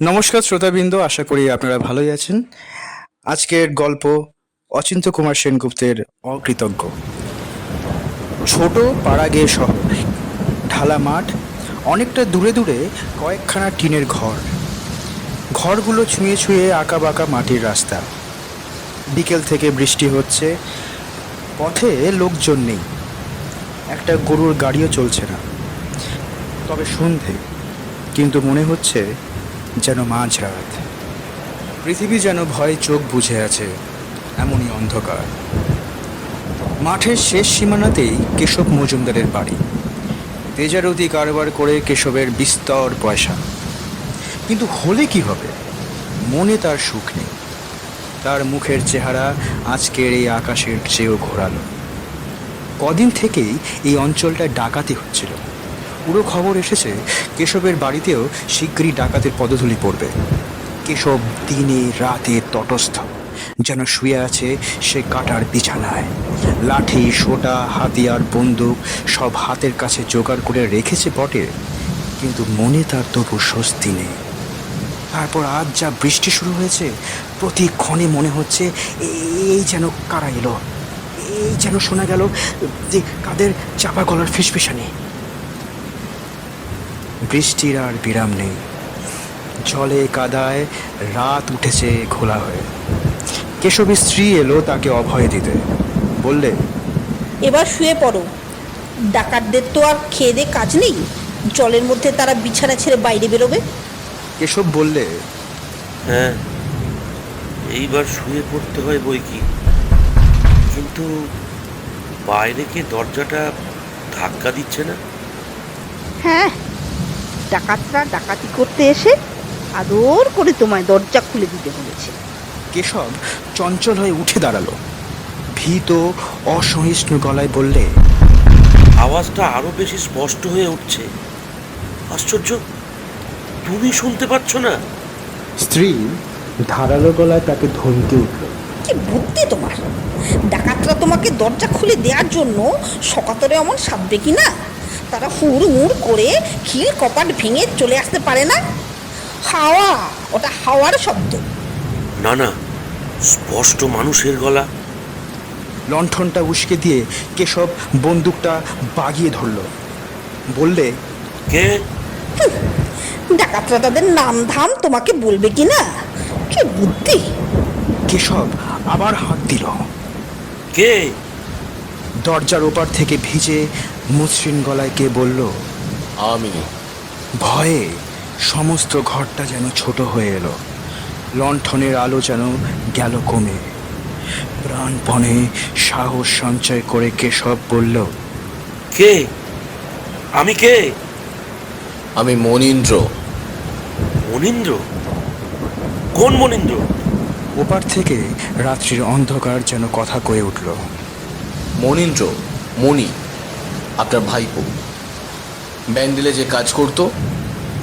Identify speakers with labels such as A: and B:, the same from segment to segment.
A: নমস্কার শ্রোতাবৃন্দ, আশা করি আপনারা ভালোই আছেন। আজকের গল্প অচিন্ত্য কুমার সেনগুপ্তের অকৃতজ্ঞ। ছোট পাড়াগে শহর, ঢালা মাঠ, অনেকটা দূরে দূরে কয়েকখানা টিনের ঘর। ঘরগুলো ছুঁয়ে ছুঁয়ে আঁকা বাঁকা মাটির রাস্তা। বিকেল থেকে বৃষ্টি হচ্ছে, পথে লোকজন নেই, একটা গরুর গাড়িও চলছে না। তবে সন্ধে, কিন্তু মনে হচ্ছে যেন মাঝরাত। পৃথিবী যেন ভয়ে চোখ বুজে আছে, এমনই অন্ধকার। মাঠের শেষ সীমানাতেই কেশব মজুমদারের বাড়ি। তেজারতি কারবার করে কেশবের বিস্তর পয়সা। কিন্তু হলে কি হবে, মনে তার সুখ নেই। তার মুখের চেহারা আজকের এই আকাশের চেয়েও ঘোরালো। কদিন থেকেই এই অঞ্চলটা ডাকাতি হচ্ছিল। পুরো খবর এসেছে কেশবের বাড়িতেও শীঘ্রই ডাকাতের পদধূলি পড়বে। কেশব দিনে রাতে তটস্থ, যেন শুয়ে আছে সে কাটার বিছানায়। লাঠি, সোটা, হাতিয়ার, বন্দুক সব হাতের কাছে জোগাড় করে রেখেছে বটে, কিন্তু মনে তার তবু স্বস্তি নেই। তারপর আজ যা বৃষ্টি শুরু হয়েছে, প্রতিক্ষণে মনে হচ্ছে এই যেন কারা এলো, এই যেন শোনা গেল যে কাদের চাপা গলার ফিসফিসানি। বৃষ্টির আর বিরাম নেই। জলে কাদায় রাত উঠেছে ঘোলা হয়ে। কেশবী স্ত্রী এলো তাকে অভয় দিতে। বললে,
B: এবার শুয়ে পড়ো। ডাকাতদের তো আর খেয়ে দে কাজ নেই, জলের মধ্যে তারা বিছানা ছেড়ে বাইরে বেরোবে।
A: কেশব বললে,
C: হ্যাঁ, এইবার শুয়ে পড়তে হয় বই কি, কিন্তু বাইরে কে দরজাটা ধাক্কা দিচ্ছে না?
D: হ্যাঁ, ডাকাতরা ডাকাতি করতে এসে আদর করে তোমায় দরজা খুলে দিতে বলেছে।
A: কেশব চঞ্চল হয়ে উঠে দাঁড়ালো। ভীত অসহিষ্ণু গলায় বললে,
C: আওয়াজটা আরো বেশি স্পষ্ট হয়ে উঠছে। আশ্চর্য, তুমি শুনতে পাচ্ছ না?
A: স্ত্রী ধারালো গলায় তাকে ধমকে উঠল।
B: কি বুদ্ধি তোমার! ডাকাতরা তোমাকে দরজা খুলে দেওয়ার জন্য সকাতরে এমন সাধবে কি না? তারা হুড় মুড় করে খিল কপাট ভেঙে চলে আসতে পারে না? হাওয়া, ওটা হাওয়ার শব্দ।
C: না না, স্পষ্ট মানুষের গলা।
A: লণ্ঠনটা উস্কে দিয়ে কেশব বন্দুকটা বাগিয়ে ধরল। বললে,
C: কে?
B: ডাকাতরা তাদের নাম ধাম তোমাকে বলবে কি না? কি বুদ্ধি!
A: কেশব আবার হাত দিল।
C: কে?
A: দরজার ওপার থেকে ভিজে মসৃণ গলায় কে বলল,
E: আমি।
A: ভয়ে সমস্ত ঘরটা যেন ছোট হয়ে এলো। লণ্ঠনের আলো যেন গেল কমে। প্রাণপণে সাহস সঞ্চয় করে কেশব বলল,
C: কে? আমি কে?
E: আমি মনীন্দ্র।
C: মনীন্দ্র? কোন মনীন্দ্র?
A: ওপার থেকে রাত্রির অন্ধকার যেন কথা কয়ে উঠল।
E: মনীন্দ্র, মণি, আপনার ভাইপো। ব্যান্ডেলে যে কাজ করতো,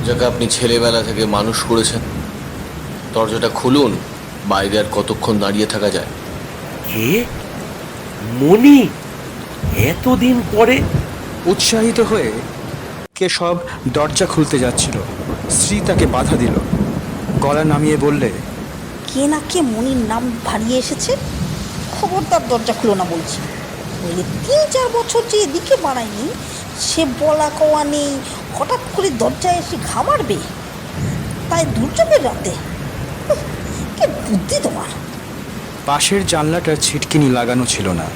E: যাকে আপনি ছেলেবেলা থেকে মানুষ করেছেন। দরজাটা খুলুন, বাইরে আর কতক্ষণ দাঁড়িয়ে থাকা যায়?
C: কে? মণি? এতদিন পরে?
A: উৎসাহিত হয়ে কেশব দরজা খুলতে যাচ্ছিল। স্ত্রী তাকে বাধা দিল। গলা নামিয়ে বললে,
B: কে না কে মনির নাম ভারিয়ে এসেছে। খবরদার দরজা খুলো না বলছি। নইলে 3-4 বছর যে এদিকে বাড়ায়নি, সে বলা কওয়া নেই, হঠাৎ করে দরজায় এসে ঘা মারবে, তাই দুর্যোগের রাতে। কি বুদ্ধি তোমার!
A: পাশের জানলাটার ছিটকিনি লাগানো ছিল না।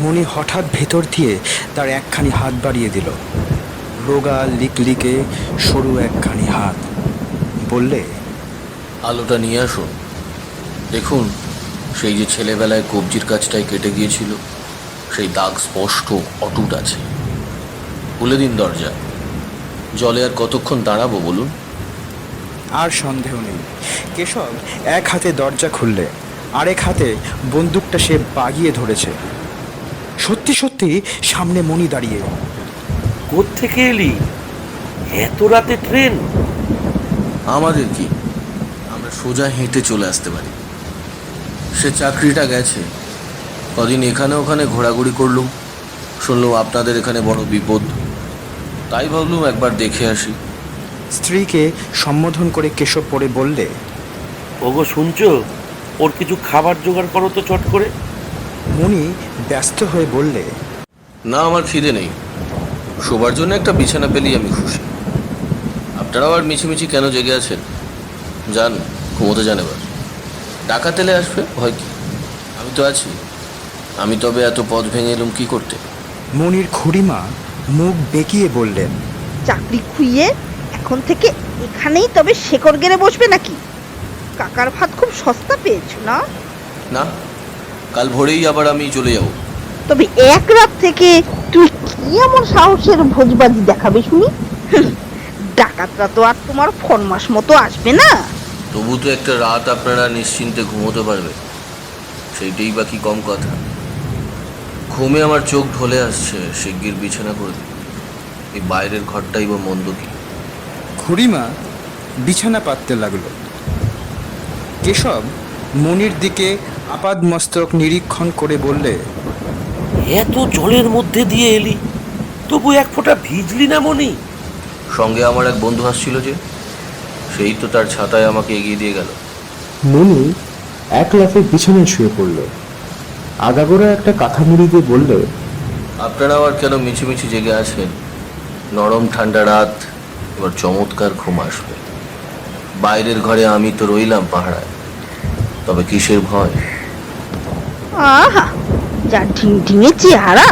A: মণি হঠাৎ ভেতর দিয়ে তার একখানি হাত বাড়িয়ে দিল। রোগা লিকলিকে সরু একখানি হাত। বললে,
E: আলোটা নিয়ে আসুন। দেখুন, সেই যে ছেলেবেলায় কবজির কাজটাই কেটে গিয়েছিল, সেই দাগ স্পষ্ট অটুট আছে। খুলে দিন দরজা। জলে আর কতক্ষণ দাঁড়াবো বলুন?
A: আর সন্দেহ নেই। কেশব এক হাতে দরজা খুললে, আরেক হাতে বন্দুকটা সে বাগিয়ে ধরেছে। সত্যি সত্যি সামনে মণি দাঁড়িয়ে।
C: কোত্থেকে এলি? এত রাতে ট্রেন?
E: আমাদের কি, আমরা সোজা হেঁটে চলে আসতে পারি। সে চাকরিটা গেছে, কদিন এখানে ওখানে ঘোরাঘুরি করলুম। শুনলুম আপনাদের এখানে বড় বিপদ, তাই ভাবলুম একবার দেখে আসি।
A: স্ত্রীকে সম্বোধন করে কেশব পড়ে বললে,
C: ওগো শুনছো, ওর কিছু খাবার জোগাড় করো তো চট করে।
A: মণি ব্যস্ত হয়ে বললে,
E: না, আমার খিদে নেই। শোবার জন্য একটা বিছানা পেলেই আমি খুশি। আপনারাও আর মিছিমিছি কেন জেগে আছেন? যান, ঘুমোতে যান এবার। ডাকাত এলে আসবে, ভয় কি? আমি তো আছি। আমি তবে এত পথ ভেঙে এলুম কি করতে?
A: মণির খুড়িমা মুখ বেঁকিয়ে বললেন,
D: চাকরি খুইয়ে এখন থেকে এখানেই তবে শেকড় গেড়ে বসবে নাকি? কাকার ভাত খুব সস্তা পেয়েছো না?
E: না, কাল ভোরেই আবার আমি চলে যাব।
D: তবে এক রাত থেকে তুই কি এমন সাহসের ভোজবাজি দেখাবে শুনি? ডাকাতরা তো আর তোমার ফরমাস মতো আসবে না।
E: তবু তো একটা রাত আপনারা নিশ্চিন্তে ঘুমোতে পারবে, সেইটাই বা কি কম কথা। ঘুমে আমার চোখ ঢলে আসছে, শিগগির বিছানা করে দিন। এই বাইরের ঘরটাই বা মন্দ কি?
A: খুড়িমা বিছানা পাততে লাগলো। কেশব মণির দিকে আপাদ মস্তক নিরীক্ষণ করে বললে,
C: এত জলের মধ্যে দিয়ে এলি, তবু এক ফোঁটা ভিজলি না মনি?
E: সঙ্গে আমার এক বন্ধু আসছিল যে, সেই তো তার ছাতায় আমাকে এগিয়ে দিয়ে গেল।
A: মণি এক লাফে বিছানায় শুয়ে পড়ল। আগাগোড়া একটা কাঁথা মুড়ি দিয়ে বললে,
E: আপনারা আবার কেন মিছিমিছি জেগে আছেন? নরম ঠান্ডা রাত, এবার চমৎকার ঘুম আসবে। বাইরের ঘরে আমি তো রইলাম পাহারায়, তবে কিসের ভয়?
D: আহা, যা ঢিঙঢিঙে চেহারা!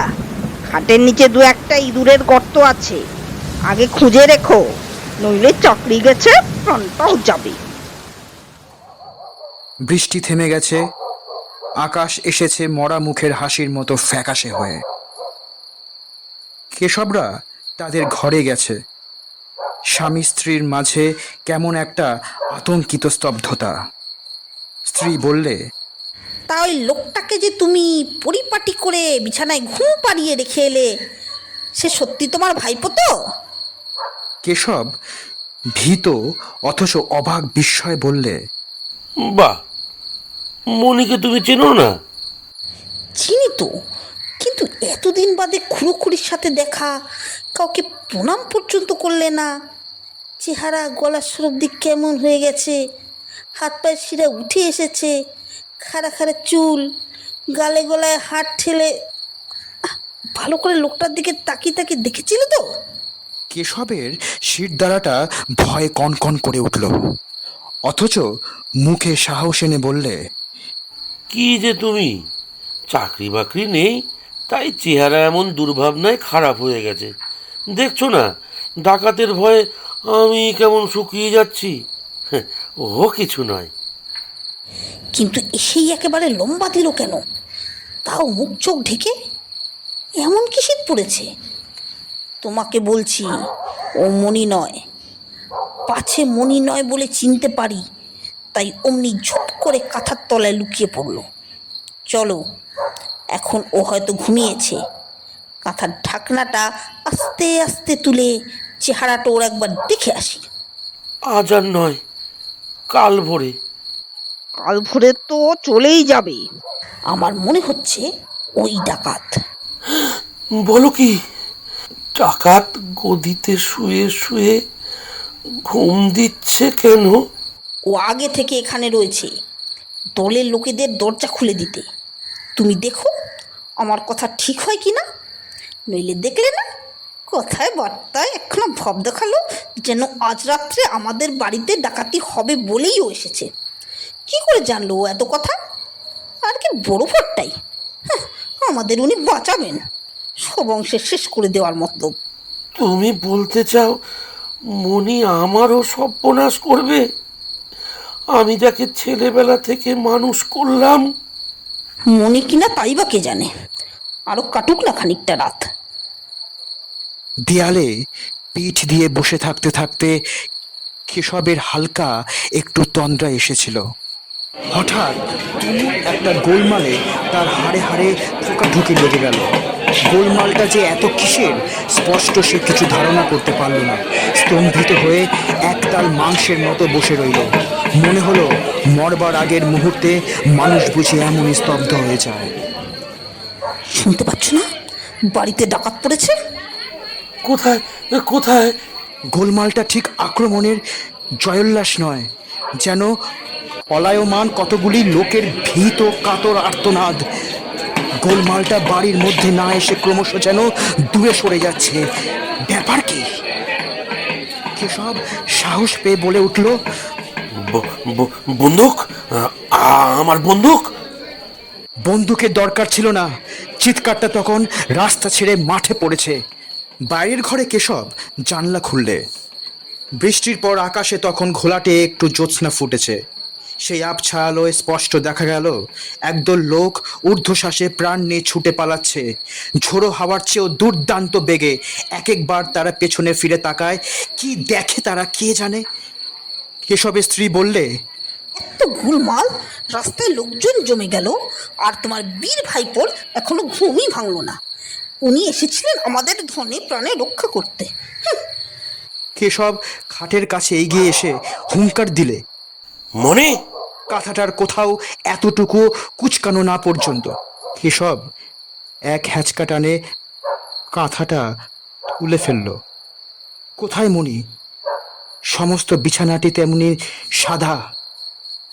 D: খাটের নিচে দু একটা ইঁদুরের গর্ত আছে, আগে খুঁজে রেখো, নইলে চাকরি গেছে, প্রাণটাও যাবে।
A: বৃষ্টি থেমে গেছে। আকাশ এসেছে মরা মুখের হাসির মতো ফ্যাকাশে হয়ে। কেশবরা তাদের ঘরে গেছে। স্বামী স্ত্রীর মাঝে কেমন একটা আতঙ্কিত স্তব্ধতা। স্ত্রী বললে,
B: তা ওই লোকটাকে যে তুমি পরিপাটি করে বিছানায় ঘুম পাড়িয়ে রেখে এলে, সে সত্যি তোমার ভাইপো তো?
A: কেশব ভীত অথচ অবাক বিস্ময়ে বললে,
C: বাহ, মনিকে তুমি চেনো না?
B: চিনি তো, কিন্তু এতদিন বাদে খুড়োখুড়ির সাথে দেখা, কাউকে প্রণাম পর্যন্ত করলে না। চেহারা গলার স্বরূপ দিক কেমন হয়ে গেছে, হাত পায়ের শিরা উঠে এসেছে, খাড়া খাড়া চুল, গালে গলায় হাত ঠেলে। ভালো করে লোকটার দিকে তাকিয়ে তাকিয়ে দেখেছিলে তো?
A: কেশবের শিরদাঁড়াটা ভয়ে কনকন করে উঠল, অথচ মুখে সাহস এনে বললে,
C: কি যে তুমি, চাকরি বাকরি নেই, তাই চেহারা এমন দুর্ভাবনায় খারাপ হয়ে গেছে। দেখছো না, ডাকাতের ভয়ে আমি কেমন শুকিয়ে যাচ্ছি। ও কিছু নয়।
B: কিন্তু এসেই একেবারে লম্বা দিল কেন, তাও মুখ চোখ ঢেকে? এমন কি শীত পড়েছে? তোমাকে বলছি, ও মণি নয়। পাছে মণি নয় বলে চিনতে পারি, তাই অমনি ঝুপ করে কাঁথার তলায় লুকিয়ে পড়ল। চলো, এখন ও হয়তো ঘুমিয়েছে। কাঁথার ঢাকনাটা আস্তে আস্তে তুলে চেহারাটা ওর একবার দেখে আসি।
C: আজ আর নয়, কাল ভোরে।
D: কাল ভোরে তো চলেই যাবে।
B: আমার মনে হচ্ছে ওই ডাকাত।
C: বলো কি? ডাকাত গদিতে শুয়ে শুয়ে ঘুম দিচ্ছে কেন?
B: ও আগে থেকে এখানে রয়েছে, দলের লোকেদের দরজা খুলে দিতে। তুমি দেখো আমার কথা ঠিক হয় কি না। নইলে দেখলে না, কথায় বার্তায় একখানা ভাব দেখালো যেন আজ রাত্রে আমাদের বাড়িতে ডাকাতি হবে বলেই ও এসেছে। কি করে জানলো ও এত কথা? আর কি বড় ফটটাই, আমাদের উনি বাঁচাবেন, সব অংশে শেষ করে দেওয়ার মতো।
C: তুমি বলতে চাও মনি আমারও সর্বনাশ করবে? আমি যাকে ছেলেবেলা থেকে মানুষ করলাম।
B: মনে কিনা তাই বা কে জানে, আরো কাটুক না খানিকটা রাত।
A: দেয়ালে পিঠ দিয়ে বসে থাকতে থাকতে কেশবের হালকা একটু তন্দ্রা এসেছিল। হঠাৎ তুমুল একটা গোলমালে তার হাড়ে হাড়ে পোকা ঢুকে লেগে গেল। গোলমালটা যে এত কিসের স্পষ্ট সে কিছু ধারণা করতে পারল না। স্তম্ভিত হয়ে একতাল মাংসের মতো বসে রইল। মনে হলো মরবার আগের মুহূর্তে মানুষ বুঝে এমন স্তব্ধ হয়ে যায়।
B: শুনতে পাচ্ছ না, বাড়িতে ডাকাত পড়েছে?
C: কোথায় কোথায়?
A: গোলমালটা ঠিক আক্রমণের জয়োল্লাস নয়, যেন পলায়মান কতগুলি লোকের ভীত কাতর আর্তনাদ। গোলমালটা বাড়ির মধ্যে না এসে ক্রমশ যেন দূরে সরে যাচ্ছে। ব্যাপার কি? কেশব সাহস পেয়ে বলে উঠল,
C: বন্দুক, আমার বন্দুক।
A: বন্দুকের দরকার ছিল না। চিৎকারটা তখন রাস্তা ছেড়ে মাঠে পড়েছে। বাইরের ঘরে কেশব জানলা খুললে বৃষ্টির পর আকাশে তখন ঘোলাটে একটু জ্যোৎস্না ফুটেছে। সেই আবছা আলোয় স্পষ্ট দেখা গেল একদল লোক ঊর্ধ্বশ্বাসে প্রাণ নিয়ে ছুটে পালাচ্ছে। ঝোড়ো হাওয়ার চেয়েও দুর্দান্ত বেগে। এক একবার তারা পেছনে ফিরে তাকায়। কি দেখে তারা কে জানে। কেশবের স্ত্রী বললে,
B: এত গোলমাল, রাস্তায় লোকজন জমে গেল, আর তোমার বীর ভাইপোর এখনো ঘুমই ভাঙলো না। উনি এসেছিলেন আমাদের ধনে প্রাণে রক্ষা করতে।
A: কেশব খাটের কাছে এগিয়ে এসে হুঙ্কার দিলে,
C: মনে
A: কাঁথাটার কোথাও এতটুকু কুচকানো না পর্যন্ত। কেশব এক হ্যাঁচকা টানে কাঁথাটা তুলে ফেলল। কোথায় মণি? সমস্ত বিছানাটি তেমনি সাদা,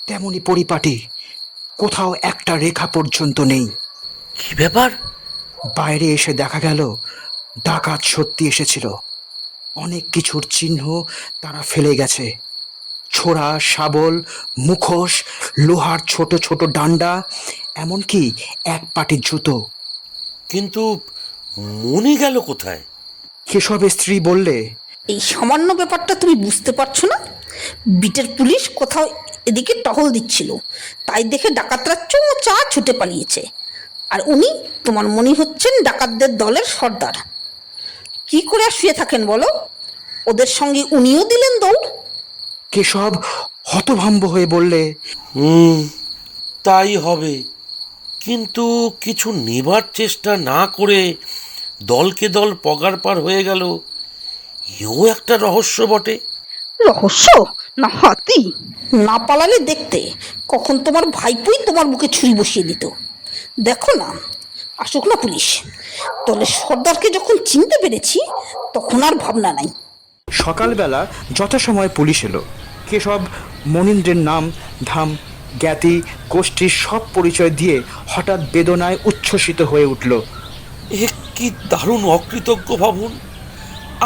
A: তেমনি পরিপাটি, কোথাও একটা রেখা পর্যন্ত নেই।
C: কি ব্যাপার?
A: বাইরে এসে দেখা গেল ডাকাত সত্যি এসেছিল। অনেক কিছুর চিহ্ন তারা ফেলে গেছে। ছোড়া, শাবল, মুখোশ, লোহার ছোট ছোট ডান্ডা, এমনকি এক পাটি জুতো।
C: কিন্তু মনি গেল কোথায়?
A: কেশবের স্ত্রী বললে,
B: এই সামান্য ব্যাপারটা তুমি বুঝতে পারছো না? বিটের পুলিশ কোথাও এদিকে টহল দিচ্ছিল, তাই দেখে ডাকাতরা চোঁচা ছুটে পালিয়েছে। আর উনি, তোমার মনি, হচ্ছেন ডাকাতদের দলের সর্দার। কি করে আর শুয়ে থাকেন বলো? ওদের সঙ্গে উনিও দিলেন দৌড়।
A: কেশব হতভম্ব হয়ে বললে,
C: তাই হবে, কিন্তু কিছু নেবার চেষ্টা না করে দলকে দল পগার পার হয়ে গেল, এও একটা রহস্য বটে।
D: রহস্য না হাতি?
B: না পালালে দেখতে কখন তোমার ভাইপোই তোমার বুকে ছুরি বসিয়ে দিত। দেখো না, আসুক না পুলিশ। দলের সর্দারকে যখন চিনতে পেরেছি, তখন আর ভাবনা নাই।
A: সকালবেলা যথাসময় পুলিশ এলো। কেশব মনীন্দ্রের নাম, ধাম, জ্ঞাতি, গোষ্ঠীর সব পরিচয় দিয়ে হঠাৎ বেদনায় উচ্ছ্বসিত হয়ে উঠল।
C: এ কি দারুণ অকৃতজ্ঞ ভাবুন!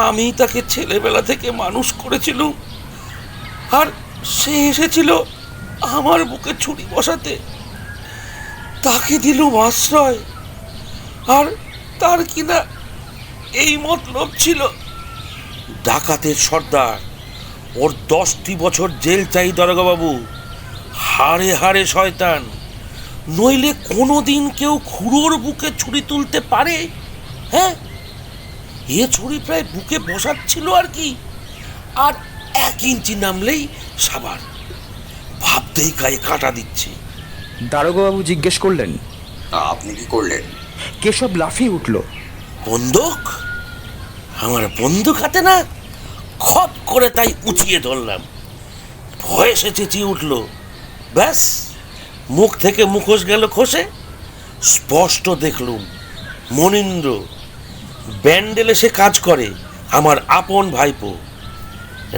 C: আমি তাকে ছেলেবেলা থেকে মানুষ করেছিলুম, আর সে এসেছিল আমার বুকে ছুরি বসাতে। তাকে দিলুম আশ্রয়, আর তার কিনা এই মতলব ছিল। ডাকাতের সর্দার, ওর 10টি বছর জেল চাই দারোগাবাবু। হাড়ে হাড়ে শয়তান, নইলে কোনোদিন কেউ খুড়োর বুকে ছুরি তুলতে পারে? হ্যাঁ, এ ছুরি প্রায় বুকে বসাচ্ছিল আর কি, আর 1 ইঞ্চি নামলেই সাবার। ভাবতেই গায়ে কাঁটা দিচ্ছে।
A: দারোগাবাবু জিজ্ঞেস করলেন,
F: আপনি কি করলেন?
A: কেশব লাফিয়ে উঠল।
C: বন্দুক? আমার বন্দুক হাতে না, খপ করে তাই উঁচিয়ে ধরলাম। ভয়ে সে চেঁচিয়ে উঠল। ব্যাস, মুখ থেকে মুখোশ গেল খসে। স্পষ্ট দেখলুম মনীন্দ্র, ব্যান্ডেলে সে কাজ করে, আমার আপন ভাইপো।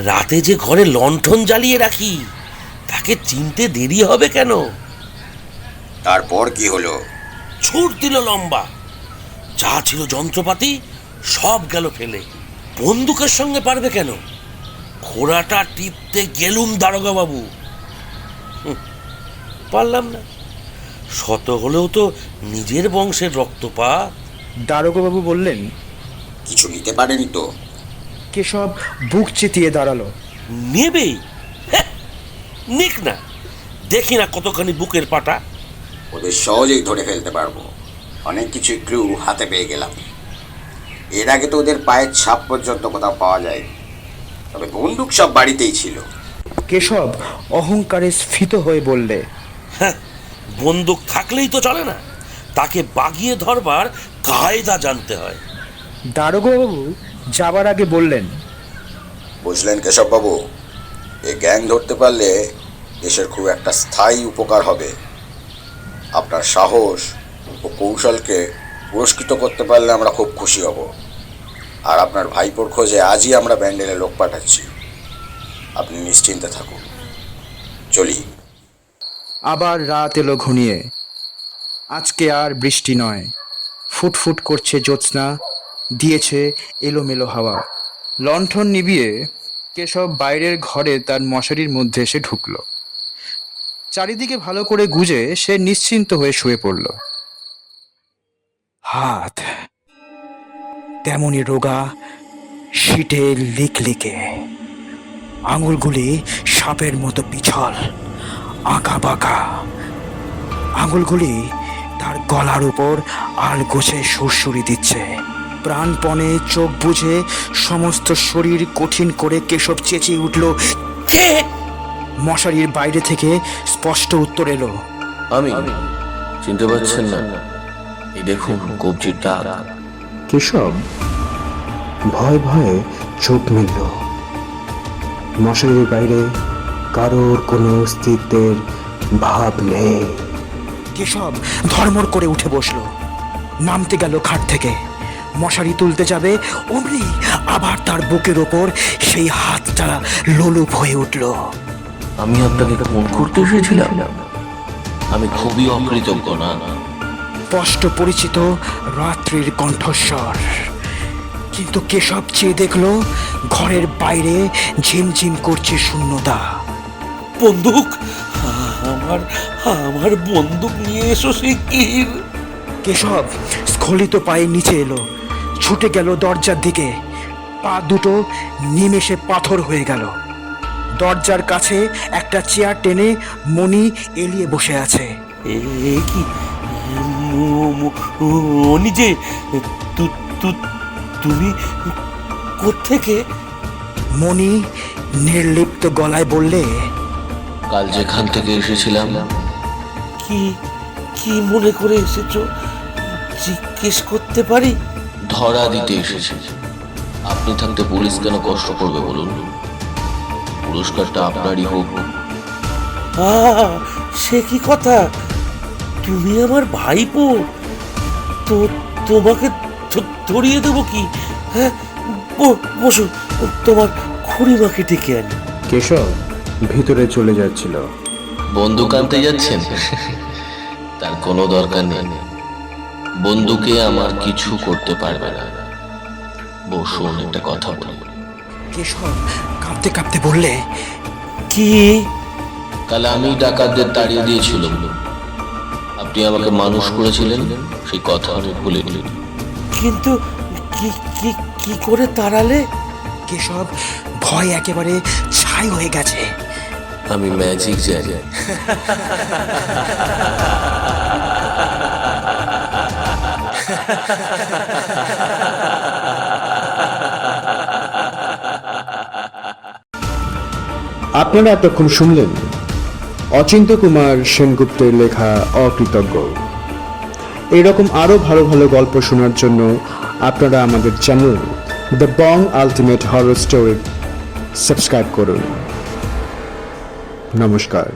C: রাতে যে ঘরে লণ্ঠন জ্বালিয়ে রাখি, তাকে চিনতে দেরি হবে কেন?
F: তারপর কি হলো?
C: ছুট দিল লম্বা। যা ছিল যন্ত্রপাতি সব গেল ফেলে। বন্দুকের সঙ্গে পারবে কেন? ঘোড়াটা টিপতে গেলুম দারোগাবাবু, পারলাম না। শত হলেও তো নিজের বংশের রক্তপাত।
A: দারোগাবাবু বললেন,
F: কিছু নিতে পারেনি তো?
A: কেশব বুক চিতিয়ে দাঁড়ালো।
C: নেবে? হ্যাঁ, নিক না, দেখি না কতখানি বুকের পাটা।
F: ওদের সহজেই ধরে ফেলতে পারবো। অনেক কিছু ক্লু হাতে পেয়ে গেলাম। এর আগে তো ওদের পায়ের ছাপ পর্যন্ত কোথাও পাওয়া যায়, তবে বন্দুক সব বাড়িতেই ছিল।
A: কেশব অহংকারে স্ফীত হয়ে বললে,
C: হ্যাঁ, বন্দুক থাকলেই তো চলে না, তাকে বাগিয়ে ধরবার কায়দা জানতে হয়।
A: দারোগাবাবু যাবার আগে বললেন,
F: বুঝলেন কেশববাবু, এই গ্যাং ধরতে পারলে দেশের খুব একটা স্থায়ী উপকার হবে। আপনার সাহস ও কৌশলকে পুরস্কৃত করতে পারলে আমরা খুব খুশি হব। আর আপনার ভাইপোর খোঁজে আজই আমরা ব্যান্ডেলে লোক পাঠাচ্ছি। আপনি নিশ্চিন্তে থাকুন, চলি।
A: আবার রাত এলো ঘনিয়ে। আজকে আর বৃষ্টি নয়, ফুটফুট করছে জ্যোৎস্না, দিয়েছে এলোমেলো হাওয়া। লণ্ঠন নিভিয়ে কেশব বাইরের ঘরে তার মশারির মধ্যে এসে ঢুকলো। চারিদিকে ভালো করে গুজে সে নিশ্চিন্ত হয়ে শুয়ে পড়ল। হাত তেমনি রোগা, শীতে লিকলিকে, আঙুলগুলি সাপের মতো পিছল, আঁকা বাঁকা। আঙুলগুলি তার গলার উপর আলগোছে সুরসুরি দিচ্ছে। প্রাণপণে চোখ বুঝে সমস্ত শরীর কঠিন করে কেশব চেঁচিয়ে উঠল, কে? মশারির বাইরে থেকে স্পষ্ট উত্তর এলো,
E: আমি। চিনতে পারছেন না? এই দেখুন কবজির দাগ।
A: কেশব ভয়ে ভয়ে চোখ মেলল। মশারির বাইরে কারোর কোনো অস্তিত্বের ভাব নেই। কেশব ধর্মর করে উঠে বসলো, নামতে গেল খাট থেকে। মশারি তুলতে যাবে অমনি আবার তার বুকের ওপর সেই হাতটা লোলুপ হয়ে উঠল।
E: আমি আপনাকে ফোন করতে এসেছিলাম। আমি খুবই অকৃতজ্ঞ। না,
A: স্পষ্ট পরিচিত রাত্রির কণ্ঠস্বর। কিন্তু কেশব চেয়ে দেখলো ঘরের বাইরে ঝিমঝিম করছে শূন্যতা।
C: বন্দুক, আমার আমার বন্দুক নিয়ে এসো শিগগির।
A: কেশব স্খলিত পায়ে নিচে এলো, ছুটে গেল দরজার দিকে। পা দুটো নিমেষে পাথর হয়ে গেল। দরজার কাছে একটা চেয়ার টেনে মণি এলিয়ে বসে আছে।
C: এ কি উনি যে তুমি কোত্থেকে?
A: মণি নির্লিপ্ত গলায় বললে,
E: কাল যেখান থেকে এসেছিলাম।
C: কি কি মনে করে এসেছো জিজ্ঞেস করতে পারি?
E: ধরা দিতে এসেছি। আপনি থাকতে পুলিশ কেন কষ্ট করবে বলুন? পুরস্কারটা আপনারই হোক।
C: সে কি কথা? তুমি আমার ভাইপো, তো তোমাকে ধরিয়ে দেবো কি? হ্যাঁ, বসো, তোমার খুড়িমাকে ডেকে আনি।
A: কেশব ভিতরে চলে যাচ্ছিল।
E: বন্দুক আনতে যাচ্ছেন? তার কোনো দরকার নেই। বন্দুকে আমার কিছু করতে পারবে না। বসুন, একটা কথা বলি।
A: কেশব কাঁপতে কাঁপতে বললে,
C: কি?
E: কাল আমি ডাকাতদের তাড়িয়ে দিয়েছিলাম। আপনি আমাকে মানুষ করেছিলেন, সেই কথা আমি ভুলিনি।
C: কিন্তু কি কি কি করে তাড়ালে?
A: কেশব ভয় একেবারে ছাই হয়ে গেছে।
E: আমি ম্যাজিক জানি।
A: আপনারা এতক্ষণ শুনলেন অচিন্ত্য কুমার সেনগুপ্তের লেখা অকৃতজ্ঞ। এরকম আরও ভালো ভালো গল্প শোনার জন্য আপনারা আমাদের channel the Bong ultimate horror story subscribe করুন। নমস্কার।